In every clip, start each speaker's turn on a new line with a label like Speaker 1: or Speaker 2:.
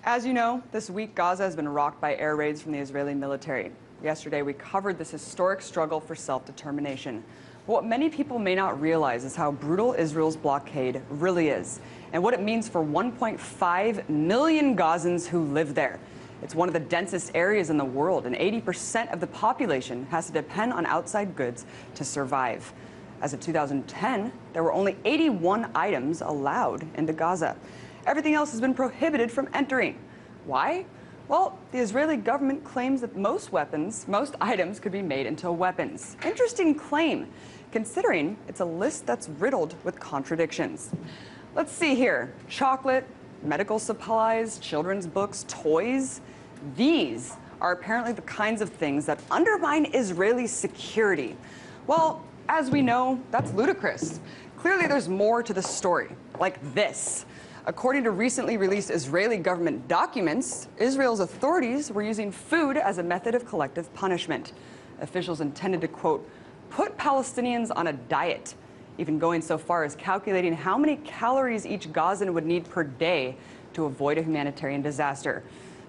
Speaker 1: As you know, this week Gaza has been rocked by air raids from the Israeli military. Yesterday, we covered this historic struggle for self-determination. But what many people may not realize is how brutal Israel's blockade really is, and what it means for 1.5 million Gazans who live there. It's one of the densest areas in the world, and 80% of the population has to depend on outside goods to survive. As of 2010, there were only 81 items allowed into Gaza. Everything else has been prohibited from entering. Why? Well, the Israeli government claims that most items could be made into weapons. Interesting claim, considering it's a list that's riddled with contradictions. Let's see here. Chocolate, medical supplies, children's books, toys. These are apparently the kinds of things that undermine Israeli security. Well, as we know, that's ludicrous. Clearly, there's more to the story, like this. According to recently released Israeli government documents, Israel's authorities were using food as a method of collective punishment. Officials intended to, quote, put Palestinians on a diet, even going so far as calculating how many calories each Gazan would need per day to avoid a humanitarian disaster.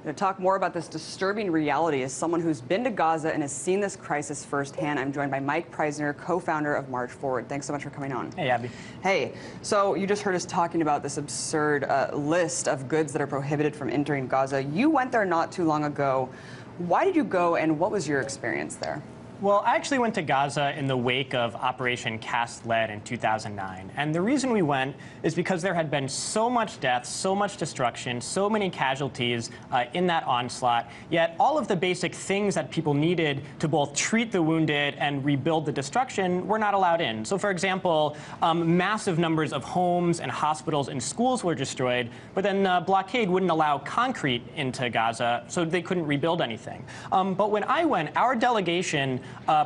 Speaker 1: To talk more about this disturbing reality as someone who's been to Gaza and has seen this crisis firsthand, I'm joined by Mike Preisner, co-founder of March Forward. Thanks so much for coming on.
Speaker 2: Hey, Abby.
Speaker 1: Hey, so you just heard us talking about this absurd list of goods that are prohibited from entering Gaza. You went there not too long ago. Why did you go, and what was your experience there?
Speaker 2: Well, I actually went to Gaza in the wake of Operation Cast Lead in 2009. And the reason we went is because there had been so much death, so much destruction, so many casualties in that onslaught. Yet all of the basic things that people needed to both treat the wounded and rebuild the destruction were not allowed in. So, for example, massive numbers of homes and hospitals and schools were destroyed, but then the blockade wouldn't allow concrete into Gaza, so they couldn't rebuild anything. But when I went, our delegation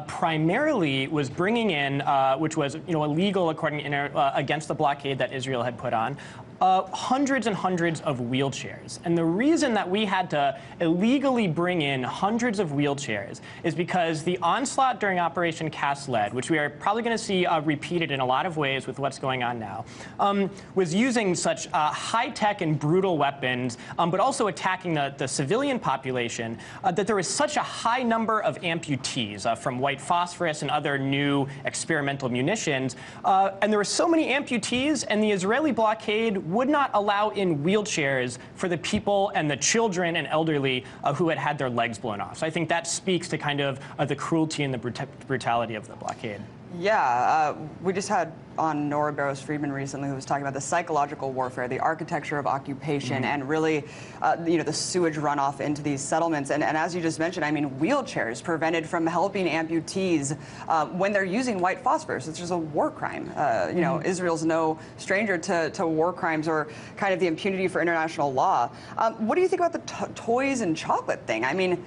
Speaker 2: primarily was bringing in, which was illegal according against the blockade that Israel had put on, hundreds and hundreds of wheelchairs. And the reason that we had to illegally bring in hundreds of wheelchairs is because the onslaught during Operation Cast Lead, which we are probably going to see repeated in a lot of ways with what's going on now, was using such high-tech and brutal weapons, but also attacking the civilian population, that there was such a high number of amputees from white phosphorus and other new experimental munitions. And there were so many amputees, and the Israeli blockade would not allow in wheelchairs for the people and the children and elderly who had had their legs blown off. So I think that speaks to kind of the cruelty and the brutality of the blockade.
Speaker 1: Yeah, we just had on Nora Barrows-Friedman recently, who was talking about the psychological warfare, the architecture of occupation, and really, the sewage runoff into these settlements. And as you just mentioned, I mean, wheelchairs prevented from helping amputees when they're using white phosphorus. It's just a war crime. Israel's no stranger to war crimes or kind of the impunity for international law. What do you think about the toys and chocolate thing? I mean,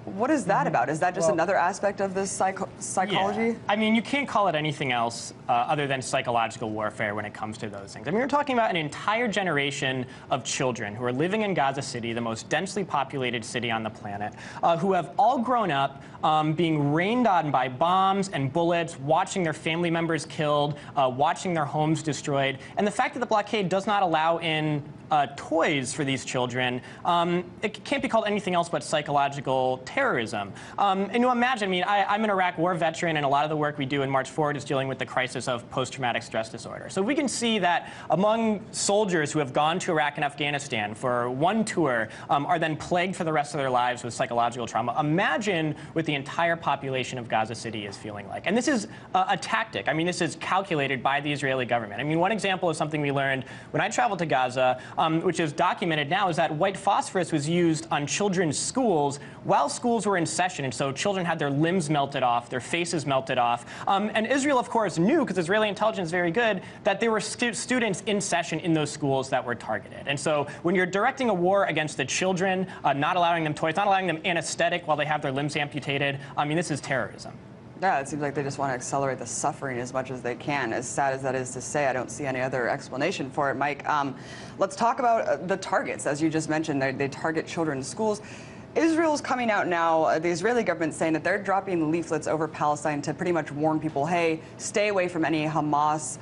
Speaker 1: what is that about? Is that just another aspect of this psychology?
Speaker 2: Yeah. I mean, you can't call it anything else other than psychological warfare when it comes to those things. I mean, we're talking about an entire generation of children who are living in Gaza City, the most densely populated city on the planet, who have all grown up being rained on by bombs and bullets, watching their family members killed, watching their homes destroyed. And the fact that the blockade does not allow in toys for these children, it can't be called anything else but psychological terrorism. And you imagine, I mean, I'm an Iraq war veteran, and a lot of the work we do in March Forward is dealing with the crisis of post-traumatic stress disorder. So we can see that among soldiers who have gone to Iraq and Afghanistan for one tour are then plagued for the rest of their lives with psychological trauma. Imagine what the entire population of Gaza City is feeling like. And this is a tactic. I mean, this is calculated by the Israeli government. I mean, one example of something we learned when I traveled to Gaza, which is documented now, is that white phosphorus was used on children's schools while schools were in session. And so children had their limbs melted off, their faces melted off. And Israel, of course, knew, because Israeli intelligence is very good, that there were students in session in those schools that were targeted. And so when you're directing a war against the children, not allowing them toys, not allowing them anesthetic while they have their limbs amputated, I mean, this is terrorism.
Speaker 1: Yeah, it seems like they just want to accelerate the suffering as much as they can. As sad as that is to say, I don't see any other explanation for it. Mike, let's talk about the targets. As you just mentioned, they target children in schools. Israel's coming out now, the Israeli government saying that they're dropping leaflets over Palestine to pretty much warn people, hey, stay away from any Hamas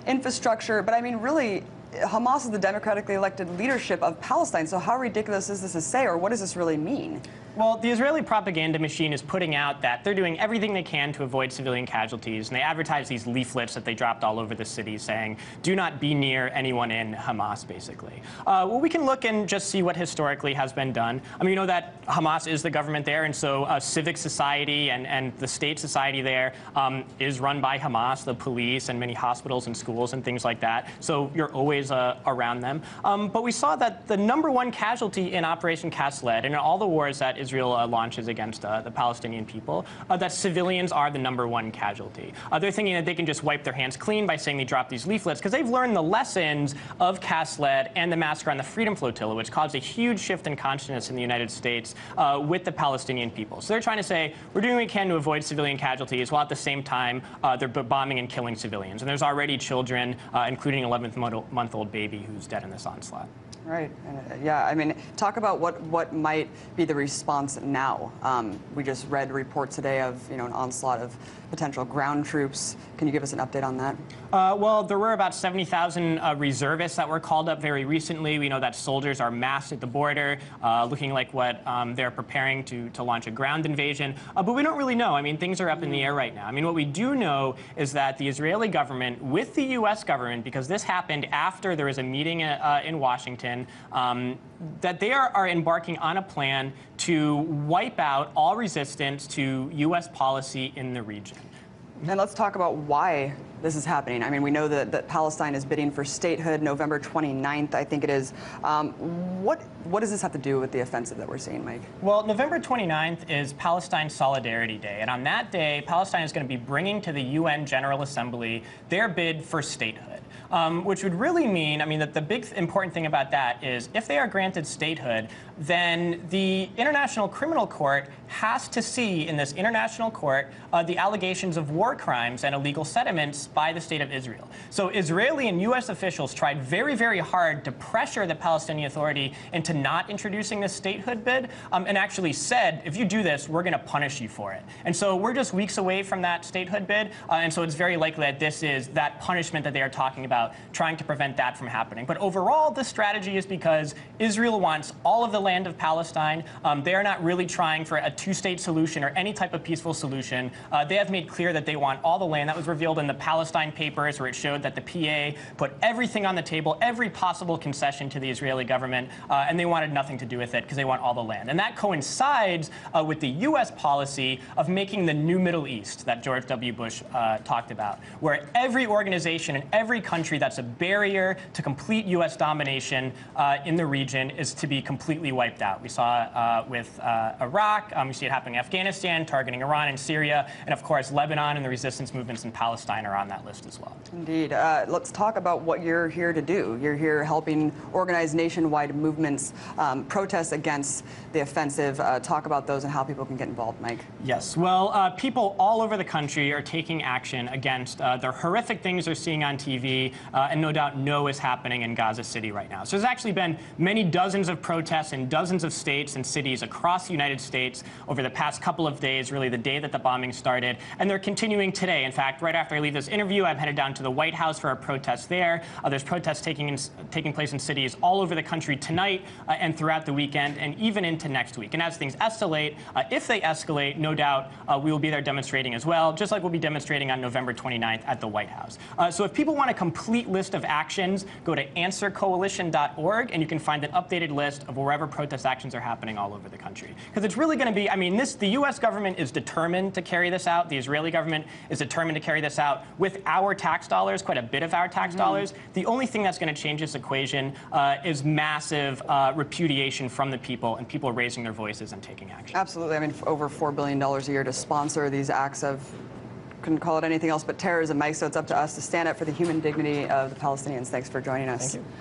Speaker 1: infrastructure. But I mean, really, Hamas is the democratically elected leadership of Palestine, so how ridiculous is this to say, or what does this really mean?
Speaker 2: Well, the Israeli propaganda machine is putting out that they're doing everything they can to avoid civilian casualties, and they advertise these leaflets that they dropped all over the city saying, do not be near anyone in Hamas, basically. Well, we can look and just see what historically has been done. I mean, you know that Hamas is the government there, and so civic society and the state society there is run by Hamas, the police, and many hospitals and schools and things like that. So you're always around them. But we saw that the #1 casualty in Operation Cast Lead and in all the wars that Israel launches against the Palestinian people, that civilians are the #1 casualty. They're thinking that they can just wipe their hands clean by saying they dropped these leaflets because they've learned the lessons of Cast Lead and the massacre on the Freedom Flotilla, which caused a huge shift in consciousness in the United States with the Palestinian people. So they're trying to say, we're doing what we can to avoid civilian casualties, while at the same time they're bombing and killing civilians. And there's already children, including an 11-month-old baby who's dead in this onslaught.
Speaker 1: Right. Yeah, I mean, talk about what might be the response now. We just read reports today of, an onslaught of potential ground troops. Can you give us an update on that?
Speaker 2: Well, there were about 70,000 reservists that were called up very recently. We know that soldiers are massed at the border, looking like what they're preparing to launch a ground invasion. But we don't really know. I mean, things are up in the air right now. I mean, what we do know is that the Israeli government, with the U.S. government, because this happened after there was a meeting in Washington, that they are embarking on a plan to wipe out all resistance to U.S. policy in the region.
Speaker 1: And let's talk about why this is happening. I mean, we know that Palestine is bidding for statehood November 29th, I think it is. What does this have to do with the offensive that we're seeing, Mike?
Speaker 2: Well, November 29th is Palestine Solidarity Day. And on that day, Palestine is going to be bringing to the UN General Assembly their bid for statehood. Which would really mean, I mean, that the big important thing about that is if they are granted statehood, then the International Criminal Court has to see in this international court the allegations of war crimes and illegal settlements by the state of Israel. So Israeli and U.S. officials tried very, very hard to pressure the Palestinian Authority into not introducing this statehood bid, and actually said, if you do this, we're going to punish you for it. And so we're just weeks away from that statehood bid, and so it's very likely that this is that punishment that they are talking about, trying to prevent that from happening. But overall, this strategy is because Israel wants all of the land of Palestine. They are not really trying for a two-state solution or any type of peaceful solution. They have made clear that they want all the land. That was revealed in the Palestine Papers, where it showed that the PA put everything on the table, every possible concession to the Israeli government, and they wanted nothing to do with it because they want all the land. And that coincides with the U.S. policy of making the new Middle East that George W. Bush talked about, where every organization in every country that's a barrier to complete U.S. domination in the region is to be completely wiped out. We saw with Iraq, we see it happening in Afghanistan, targeting Iran and Syria, and of course Lebanon and the resistance movements in Palestine are on that list as well.
Speaker 1: Indeed. Let's talk about what you're here to do. You're here helping organize nationwide movements, protests against the offensive. Talk about those and how people can get involved, Mike.
Speaker 2: Yes. Well, people all over the country are taking action against the horrific things they're seeing on TV, and no doubt know is happening in Gaza City right now. So there's actually been many dozens of protests in dozens of states and cities across the United States over the past couple of days, really the day that the bombing started, and they're continuing today. In fact, right after I leave this interview, I'm headed down to the White House for a protest there. There's protests taking place in cities all over the country tonight and throughout the weekend and even into next week. And as things escalate, if they escalate, no doubt we will be there demonstrating as well, just like we'll be demonstrating on November 29th at the White House. So if people want a complete list of actions, go to answercoalition.org and you can find an updated list of wherever protest actions are happening all over the country. Because it's really going to be, I mean, the U.S. government is determined to carry this out. The Israeli government is determined to carry this out with our tax dollars, quite a bit of our tax dollars. The only thing that's going to change this equation is massive repudiation from the people and people raising their voices and taking action.
Speaker 1: Absolutely. I mean, over $4 billion a year to sponsor these acts of, couldn't call it anything else but terrorism, Mike, so it's up to us to stand up for the human dignity of the Palestinians. Thanks for joining us.
Speaker 2: Thank you.